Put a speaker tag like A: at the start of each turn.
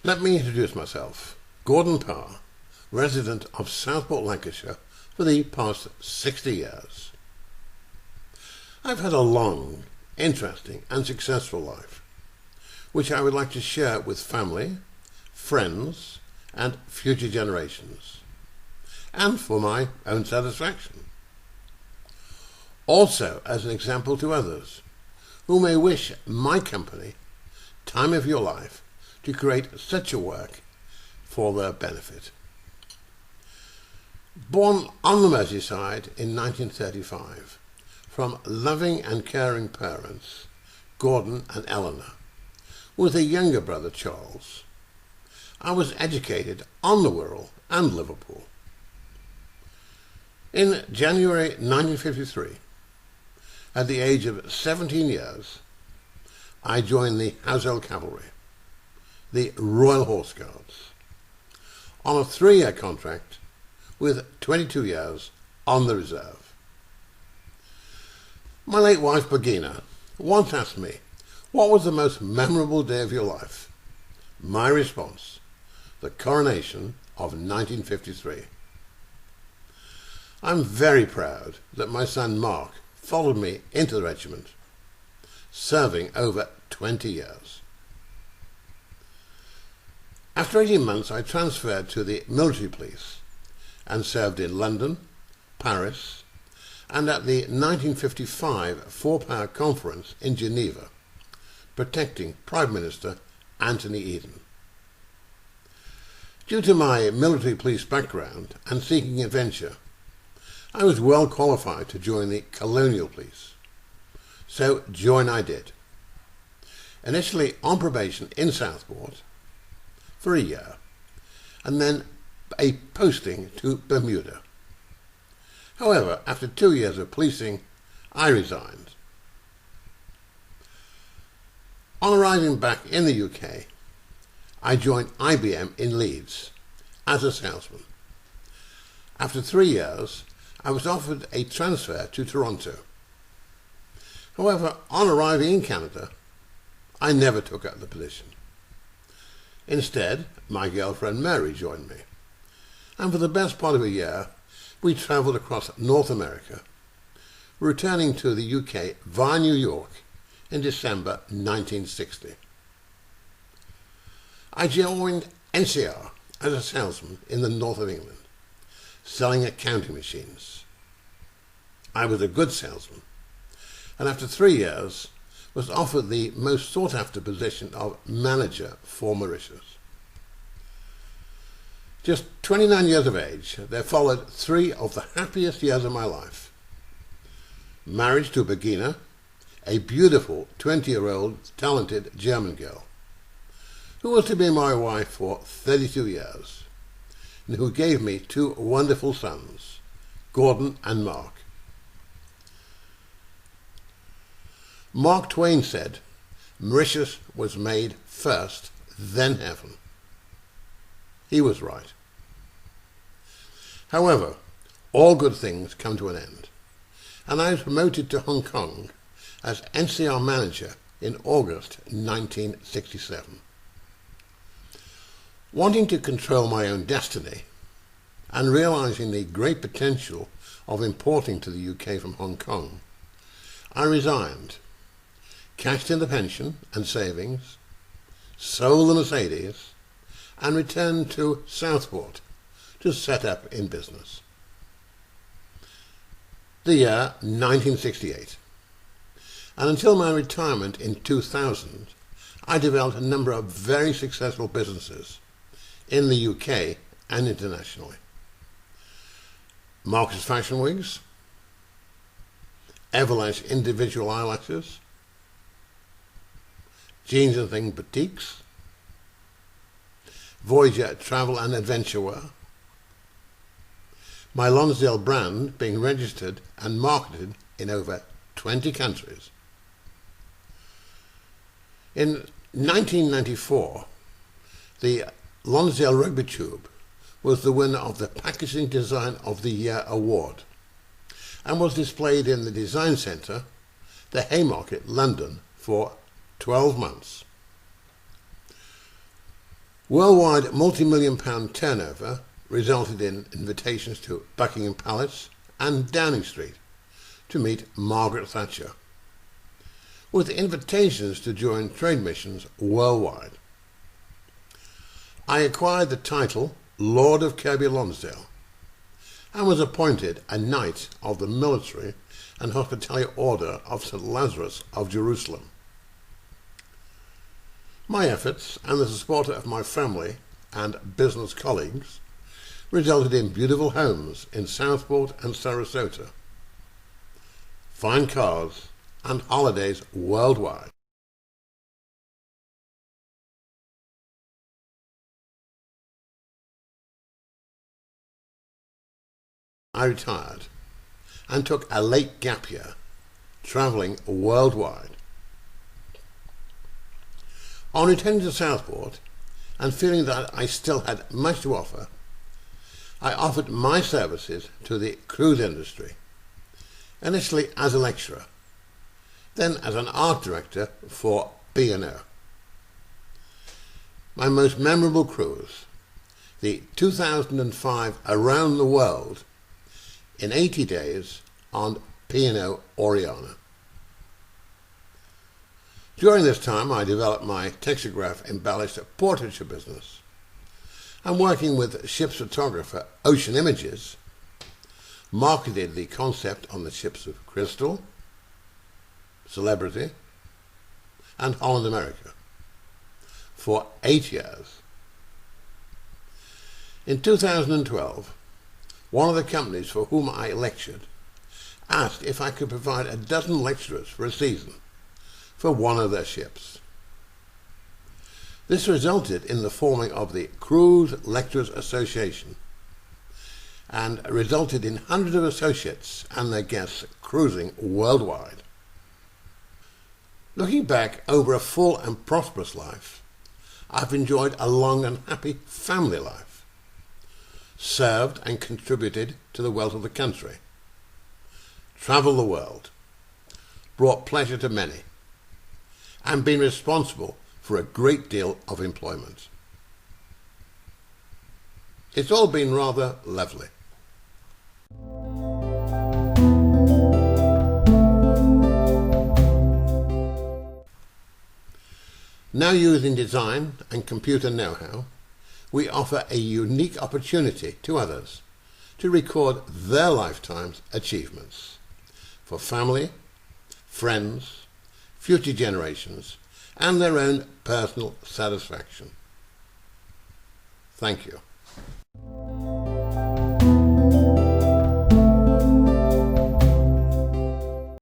A: Let me introduce myself. Gordon Parr, resident of Southport, Lancashire for the past 60 years. I've had a long, interesting and successful life, which I would like to share with family, friends and future generations, and for my own satisfaction. Also as an example to others who may wish my company, Time of Your Life, to create such a work for their benefit. Born on the Merseyside in 1935, from loving and caring parents, Gordon and Eleanor, with a younger brother Charles, I was educated on the Wirral and Liverpool. In January 1953, at the age of 17 years, I joined the Household Cavalry, the Royal Horse Guards, on a 3-year contract with 22 years on the reserve. My late wife, Begina, once asked me, what was the most memorable day of your life? My response, the coronation of 1953. I'm very proud that my son Mark followed me into the regiment, serving over 20 years. After 18 months, I transferred to the military police and served in London, Paris, and at the 1955 Four-Power Conference in Geneva, protecting Prime Minister Anthony Eden. Due to my military police background and seeking adventure, I was well qualified to join the Colonial Police, so join I did. Initially on probation in Southport for a year, and then a posting to Bermuda. However, after 2 years of policing, I resigned. On arriving back in the UK, I joined IBM in Leeds as a salesman. After 3 years, I was offered a transfer to Toronto. However, on arriving in Canada, I never took up the position. Instead, my girlfriend Mary joined me, and for the best part of a year, we travelled across North America, returning to the UK via New York in December 1960. I joined NCR as a salesman in the north of England, selling accounting machines. I was a good salesman, and after 3 years was offered the most sought-after position of manager for Mauritius. Just 29 years of age, there followed 3 of the happiest years of my life. Marriage to Begina, a beautiful 20-year-old talented German girl, who was to be my wife for 32 years, and who gave me 2 wonderful sons, Gordon and Mark. Mark Twain said, Mauritius was made first, then heaven. He was right. However, all good things come to an end, and I was promoted to Hong Kong as NCR manager in August 1967. Wanting to control my own destiny, and realizing the great potential of importing to the UK from Hong Kong, I resigned, cashed in the pension and savings, sold the Mercedes, and returned to Southport to set up in business. The year 1968, and until my retirement in 2000, I developed a number of very successful businesses in the UK and internationally. Marcus Fashion Wigs, Everlash Individual Eyelashes, Jeans and Thing Boutiques, Voyager Travel and Adventure Wear, my Lonsdale brand being registered and marketed in over 20 countries. In 1994, the Lonsdale Rugby Tube was the winner of the Packaging Design of the Year award and was displayed in the Design Centre, the Haymarket, London, for 12 months. Worldwide multi-million pound turnover resulted in invitations to Buckingham Palace and Downing Street to meet Margaret Thatcher, with invitations to join trade missions worldwide. I acquired the title Lord of Kirkby Lonsdale and was appointed a Knight of the Military and Hospitallary Order of St. Lazarus of Jerusalem. My efforts and the support of my family and business colleagues resulted in beautiful homes in Southport and Sarasota, fine cars and holidays worldwide. I retired and took a late gap year, travelling worldwide. On returning to Southport and feeling that I still had much to offer, I offered my services to the cruise industry, initially as a lecturer, then as an art director for P&O. My most memorable cruise, the 2005 Around the World in 80 days on P&O Oriana. During this time I developed my Texograph embellished portraiture business, and working with ship's photographer Ocean Images, marketed the concept on the ships of Crystal, Celebrity and Holland America for 8 years. In 2012, one of the companies for whom I lectured asked if I could provide a dozen lecturers for a season for one of their ships. This resulted in the forming of the Cruise Lecturers Association and resulted in hundreds of associates and their guests cruising worldwide. Looking back over a full and prosperous life, I've enjoyed a long and happy family life, served and contributed to the wealth of the country, travelled the world, brought pleasure to many, and been responsible for a great deal of employment. It's all been rather lovely. Now using design and computer know-how, we offer a unique opportunity to others to record their lifetime's achievements for family, friends, future generations, and their own personal satisfaction. Thank you.